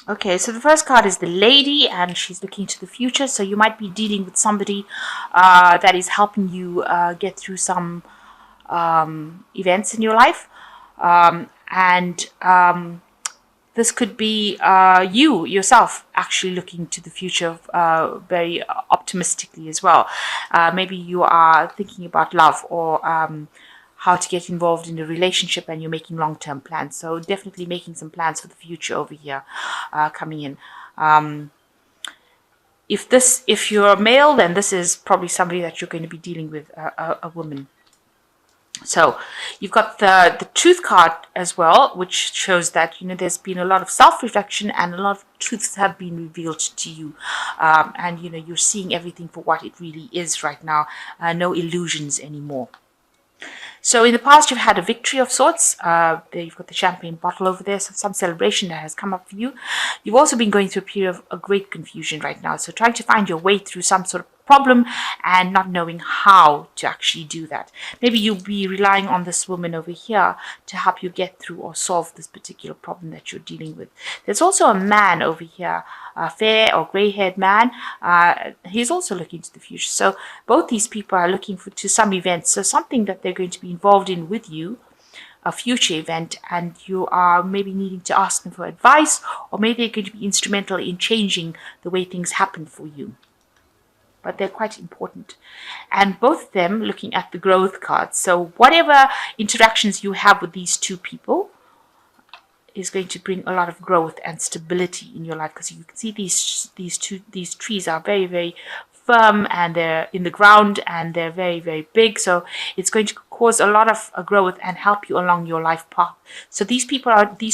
Okay, so the first card is the lady, and she's looking to the future. So you might be dealing with somebody that is helping you get through some events in your life. And this could be you yourself actually looking to the future very optimistically as well. Maybe you are thinking about love or how to get involved in a relationship, and you're making long-term plans. So definitely making some plans for the future over here coming in. If you're a male, then this is probably somebody that you're going to be dealing with, a woman. So you've got the truth card as well, which shows that there's been a lot of self-reflection and a lot of truths have been revealed to you, and you're seeing everything for what it really is right now. No illusions anymore. So in the past, you've had a victory of sorts. There you've got the champagne bottle over there, so some celebration that has come up for you. You've also been going through a period of a great confusion right now, so trying to find your way through some sort of problem and not knowing how to actually do that. Maybe you'll be relying on this woman over here to help you get through or solve this particular problem that you're dealing with. There's also a man over here, a fair or gray-haired man. He's also looking to the future. So both these people are looking to some events, so something that they're going to be involved in with you, a future event, and you are maybe needing to ask them for advice, or maybe they're going to be instrumental in changing the way things happen for you. But they're quite important. And both of them looking at the growth card. So whatever interactions you have with these two people is going to bring a lot of growth and stability in your life, because you can see these trees are very, very firm, and they're in the ground, and they're very, very big. So it's going to cause a lot of growth and help you along your life path. So these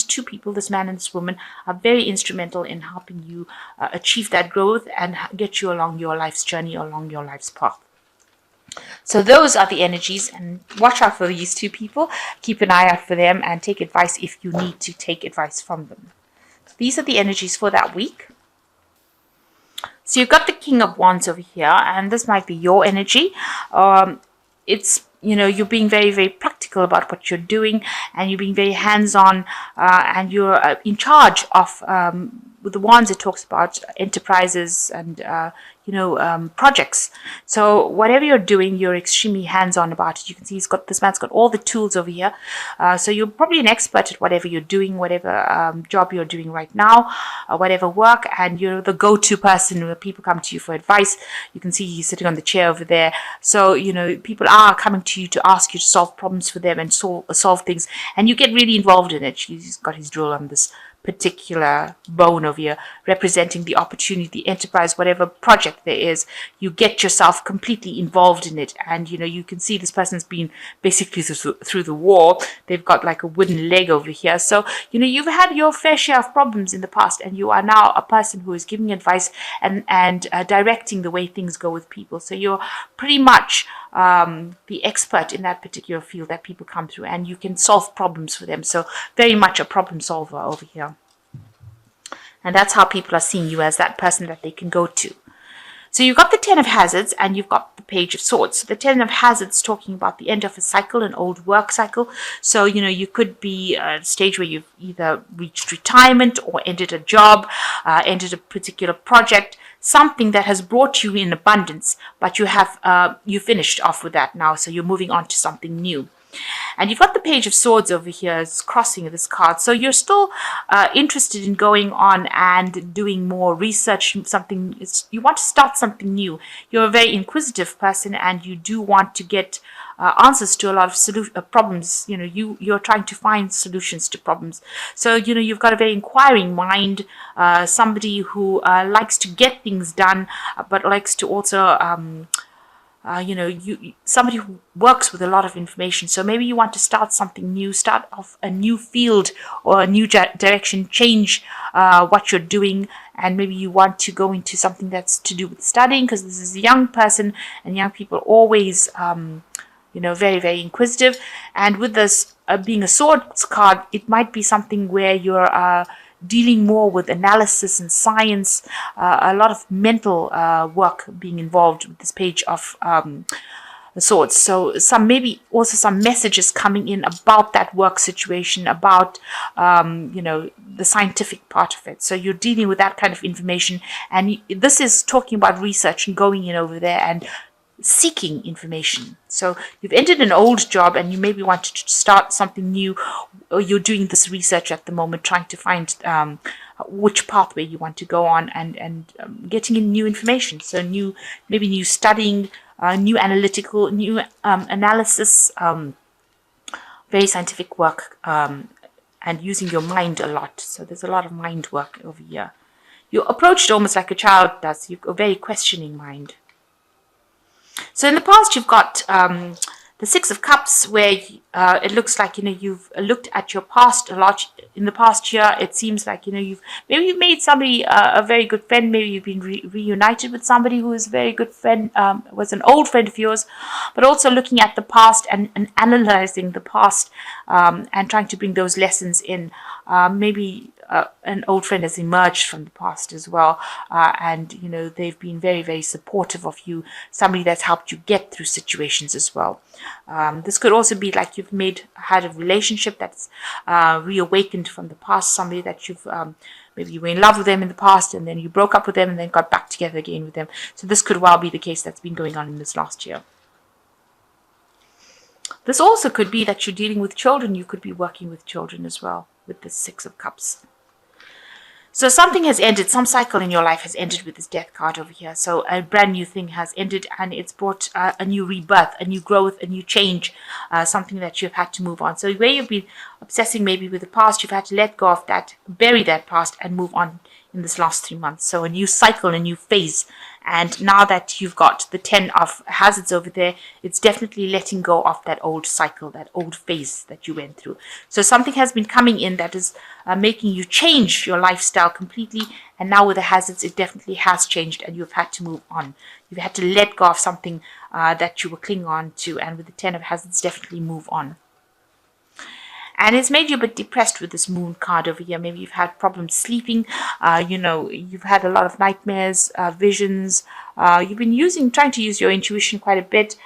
two people, this man and this woman, are very instrumental in helping you achieve that growth and get you along your life's journey, along your life's path. So those are the energies, and watch out for these two people. Keep an eye out for them and take advice if you need to take advice from them. So these are the energies for that week. So you've got the King of Wands over here, and this might be your energy. It's you're being very, very practical about what you're doing, and you're being very hands-on, and you're in charge of. With the wands, it talks about enterprises and projects. So whatever you're doing, you're extremely hands-on about it. You can see this man's got all the tools over here. So you're probably an expert at whatever you're doing, whatever job you're doing right now, whatever work, and you're the go-to person when people come to you for advice. You can see he's sitting on the chair over there. So people are coming to you to ask you to solve problems for them and solve things, and you get really involved in it. He's got his drill on this particular bone over here, representing the opportunity, the enterprise, whatever project there is. You get yourself completely involved in it, and you can see this person's been basically through the wall. They've got like a wooden leg over here. So you've had your fair share of problems in the past, and you are now a person who is giving advice and directing the way things go with people. So you're pretty much the expert in that particular field that people come through, and you can solve problems for them. So very much a problem solver over here. And that's how people are seeing you, as that person that they can go to. So you've got the Ten of Hazards, and you've got the Page of Swords. So the Ten of Hazards talking about the end of a cycle, an old work cycle. So, you could be at a stage where you've either reached retirement or ended a job, ended a particular project, something that has brought you in abundance, but you finished off with that now. So you're moving on to something new. And you've got the Page of Swords over here, it's crossing this card. So you're still interested in going on and doing more research, you want to start something new. You're a very inquisitive person, and you do want to get answers to a lot of problems. You're trying to find solutions to problems. So, you've got a very inquiring mind, somebody who likes to get things done, but likes to also somebody who works with a lot of information. So maybe you want to start something new, start off a new field or a new direction, change what you're doing, and maybe you want to go into something that's to do with studying, because this is a young person, and young people always very, very inquisitive. And with this being a swords card, it might be something where you're dealing more with analysis and science, a lot of mental work being involved with this Page of Swords. So maybe also some messages coming in about that work situation, about the scientific part of it. So you're dealing with that kind of information, and this is talking about research and going in over there and seeking information. So you've ended an old job and you maybe want to start something new, or you're doing this research at the moment, trying to find which pathway you want to go on, and getting in new information. So maybe new studying, new analytical, new analysis, very scientific work, and using your mind a lot. So there's a lot of mind work over here. You're approached almost like a child does. You've got a very questioning mind. So in the past, you've got the Six of Cups, where it looks like you've looked at your past a lot. In the past year, it seems like you've made somebody a very good friend. Maybe you've been reunited with somebody who is a very good friend, was an old friend of yours. But also looking at the past and analyzing the past, and trying to bring those lessons in. Maybe an old friend has emerged from the past as well, and they've been very, very supportive of you. Somebody that's helped you get through situations as well. This could also be like you've had a relationship that's reawakened from the past. Somebody that you've maybe you were in love with them in the past, and then you broke up with them, and then got back together again with them. So this could well be the case that's been going on in this last year. This also could be that you're dealing with children. You could be working with children as well with the Six of Cups. So something has ended, some cycle in your life has ended with this Death card over here. So a brand new thing has ended, and it's brought a new rebirth, a new growth, a new change, something that you've had to move on. So where you've been obsessing maybe with the past, you've had to let go of that, bury that past, and move on in this last 3 months. So a new cycle, a new phase. And now that you've got the 10 of hazards over there, it's definitely letting go of that old cycle, that old phase that you went through. So something has been coming in that is making you change your lifestyle completely. And now with the hazards, it definitely has changed, and you've had to move on. You've had to let go of something that you were clinging on to. And with the 10 of hazards, definitely move on. And it's made you a bit depressed with this Moon card over here. Maybe you've had problems sleeping. You've had a lot of nightmares, visions. You've been trying to use your intuition quite a bit.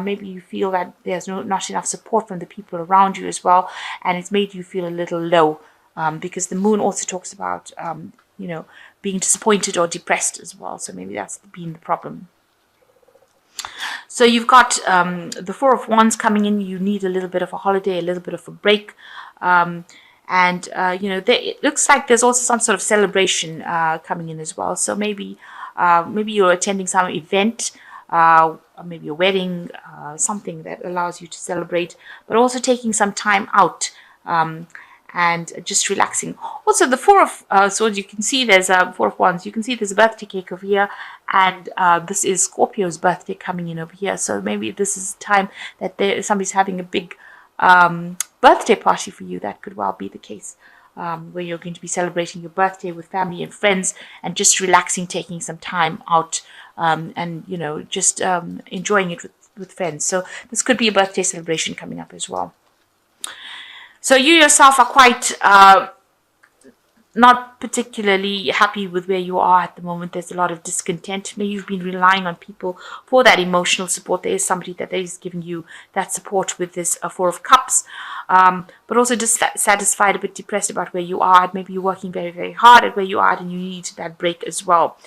Maybe you feel that there's not enough support from the people around you as well. And it's made you feel a little low, because the Moon also talks about, being disappointed or depressed as well. So maybe that's been the problem. So you've got the Four of Wands coming in. You need a little bit of a holiday, a little bit of a break. It looks like there's also some sort of celebration coming in as well. So maybe you're attending some event, maybe a wedding, something that allows you to celebrate, but also taking some time out. And just relaxing. Also, the Four of Swords, you can see there's a Four of Wands. You can see there's a birthday cake over here, and this is Scorpio's birthday coming in over here. So maybe this is time that somebody's having a big birthday party for you. That could well be the case, where you're going to be celebrating your birthday with family and friends, and just relaxing, taking some time out, and just enjoying it with friends. So this could be a birthday celebration coming up as well. So you yourself are quite not particularly happy with where you are at the moment. There's a lot of discontent. Maybe you've been relying on people for that emotional support. There is somebody that is giving you that support with this Four of Cups, but also dissatisfied, a bit depressed about where you are. Maybe you're working very, very hard at where you are, and you need that break as well.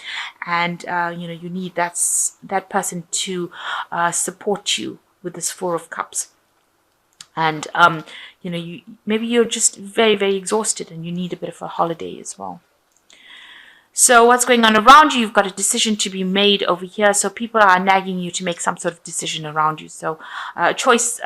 And you need that person to support you with this Four of Cups. And, maybe you're just very, very exhausted, and you need a bit of a holiday as well. So what's going on around you? You've got a decision to be made over here. So people are nagging you to make some sort of decision around you. So a choice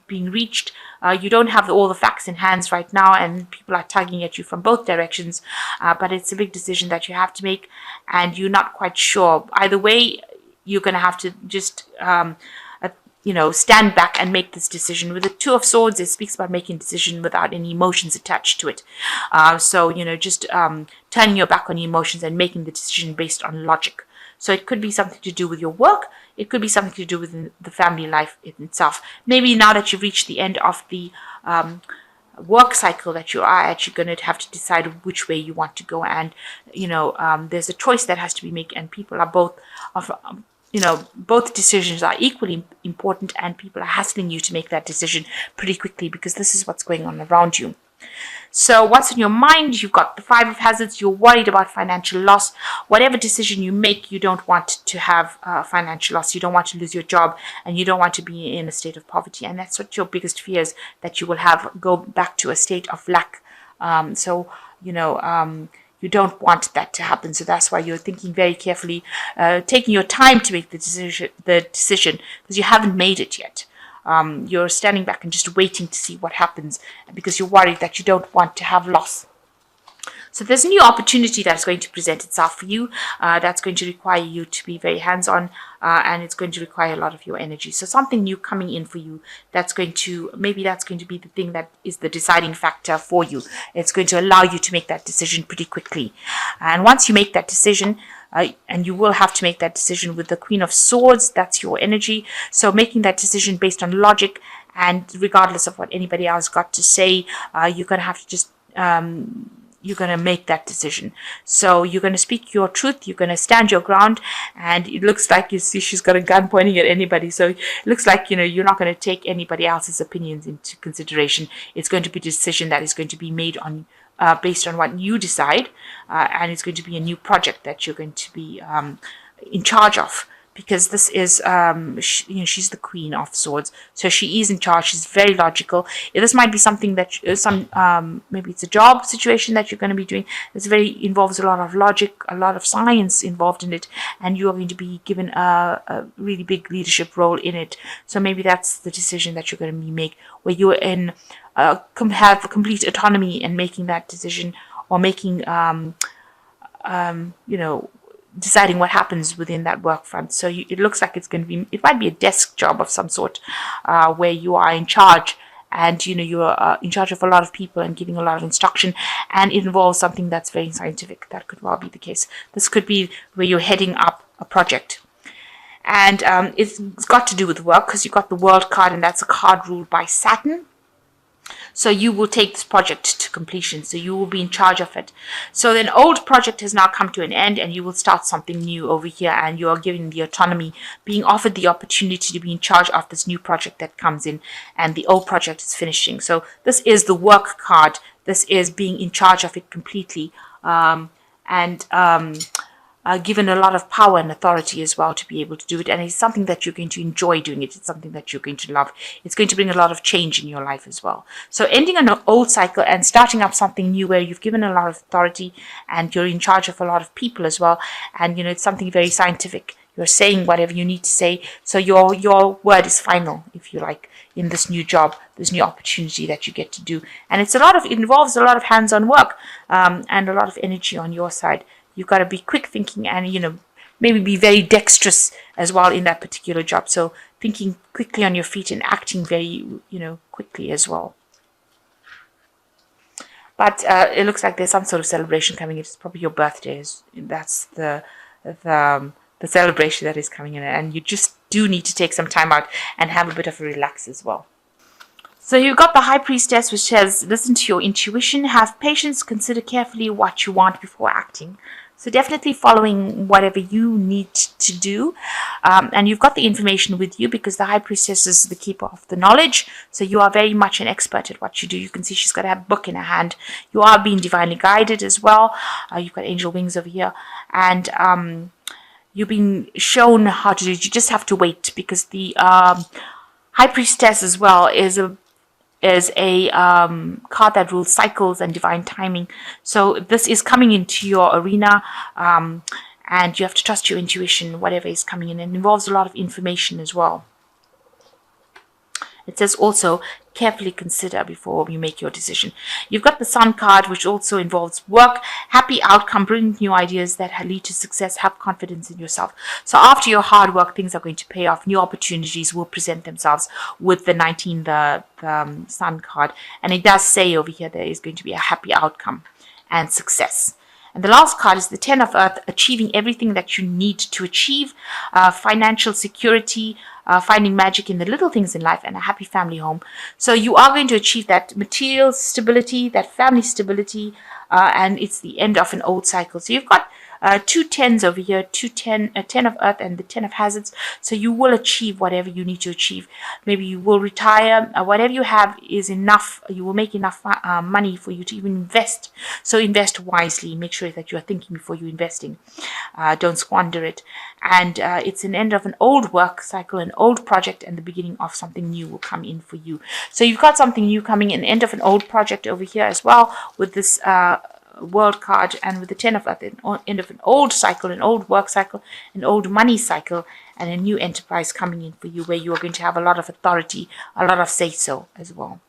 being reached. You don't have all the facts in hands right now, and people are tugging at you from both directions. But it's a big decision that you have to make, and you're not quite sure. Either way, you're going to have to just stand back and make this decision. With the Two of Swords, it speaks about making a decision without any emotions attached to it. Just turning your back on the emotions and making the decision based on logic. So it could be something to do with your work. It could be something to do with the family life itself. Maybe now that you've reached the end of the work cycle that you are at, you're going to have to decide which way you want to go. And, there's a choice that has to be made, and people are both both decisions are equally important, and people are hassling you to make that decision pretty quickly because this is what's going on around you. So what's in your mind? You've got the Five of Hazards. You're worried about financial loss. Whatever decision you make, you don't want to have financial loss. You don't want to lose your job, and you don't want to be in a state of poverty. And that's what your biggest fear is, that you will go back to a state of lack. You don't want that to happen. So that's why you're thinking very carefully, taking your time to make the decision because you haven't made it yet. You're standing back and just waiting to see what happens because you're worried that you don't want to have loss. So there's a new opportunity that's going to present itself for you. That's going to require you to be very hands-on, and it's going to require a lot of your energy. So something new coming in for you, maybe that's going to be the thing that is the deciding factor for you. It's going to allow you to make that decision pretty quickly. And once you make that decision, and you will have to make that decision with the Queen of Swords, that's your energy. So making that decision based on logic, and regardless of what anybody else got to say, you're going to have to just you're going to make that decision. So you're going to speak your truth. You're going to stand your ground. And it looks like, you see, she's got a gun pointing at anybody. So it looks like, you're not going to take anybody else's opinions into consideration. It's going to be a decision that is going to be made on based on what you decide. And it's going to be a new project that you're going to be in charge of. Because this is, she's the Queen of Swords, so she is in charge. She's very logical. This might be something that maybe it's a job situation that you're going to be doing. This involves a lot of logic, a lot of science involved in it, and you are going to be given a really big leadership role in it. So maybe that's the decision that you're going to make, where you're have complete autonomy in making that decision, or making deciding what happens within that work front. So it looks like it might be a desk job of some sort, where you are in charge, and you're in charge of a lot of people and giving a lot of instruction, and it involves something that's very scientific. That could well be the case. This could be where you're heading up a project, and it's got to do with work, because you've got the World card, and that's a card ruled by Saturn. So you will take this project to completion. So you will be in charge of it. So an old project has now come to an end, and you will start something new over here, and you are given the autonomy, being offered the opportunity to be in charge of this new project that comes in, and the old project is finishing. So this is the work card. This is being in charge of it completely, given a lot of power and authority as well to be able to do it. And it's something that you're going to enjoy doing it. It's something that you're going to love. It's going to bring a lot of change in your life as well. So ending an old cycle and starting up something new, where you've given a lot of authority and you're in charge of a lot of people as well. And, it's something very scientific. You're saying whatever you need to say. So your word is final, if you like, in this new job, this new opportunity that you get to do. And it involves a lot of hands-on work, and a lot of energy on your side. You've got to be quick thinking, and, maybe be very dexterous as well in that particular job. So thinking quickly on your feet and acting very, quickly as well. But it looks like there's some sort of celebration coming in. It's probably your birthday. That's the celebration that is coming in. And you just do need to take some time out and have a bit of a relax as well. So you've got the High Priestess, which says, listen to your intuition, have patience, consider carefully what you want before acting. So definitely following whatever you need to do. And you've got the information with you, because the High Priestess is the keeper of the knowledge. So you are very much an expert at what you do. You can see she's got a book in her hand. You are being divinely guided as well. You've got angel wings over here. And you've been shown how to do it. You just have to wait, because the High Priestess as well is a card that rules cycles and divine timing. So this is coming into your arena, and you have to trust your intuition, whatever is coming in. It involves a lot of information as well. It says also, carefully consider before you make your decision. You've got the Sun card, which also involves work, happy outcome, brilliant new ideas that lead to success, have confidence in yourself. So after your hard work, things are going to pay off. New opportunities will present themselves with the 19, the Sun card. And it does say over here there is going to be a happy outcome and success. And the last card is the Ten of Earth, achieving everything that you need to achieve, financial security, finding magic in the little things in life, and a happy family home. So you are going to achieve that material stability, that family stability, and it's the end of an old cycle. So you've got two tens over here, a 10 of earth and the 10 of hazards. So you will achieve whatever you need to achieve. Maybe you will retire. Whatever you have is enough. You will make enough money for you to even invest. So invest wisely. Make sure that you are thinking before you investing. Don't squander it. And it's an end of an old work cycle, an old project, and the beginning of something new will come in for you. So you've got something new coming in, end of an old project over here as well with this world card, and with the 10 of earth, end of an old cycle, an old work cycle, an old money cycle, and a new enterprise coming in for you where you are going to have a lot of authority, a lot of say-so as well.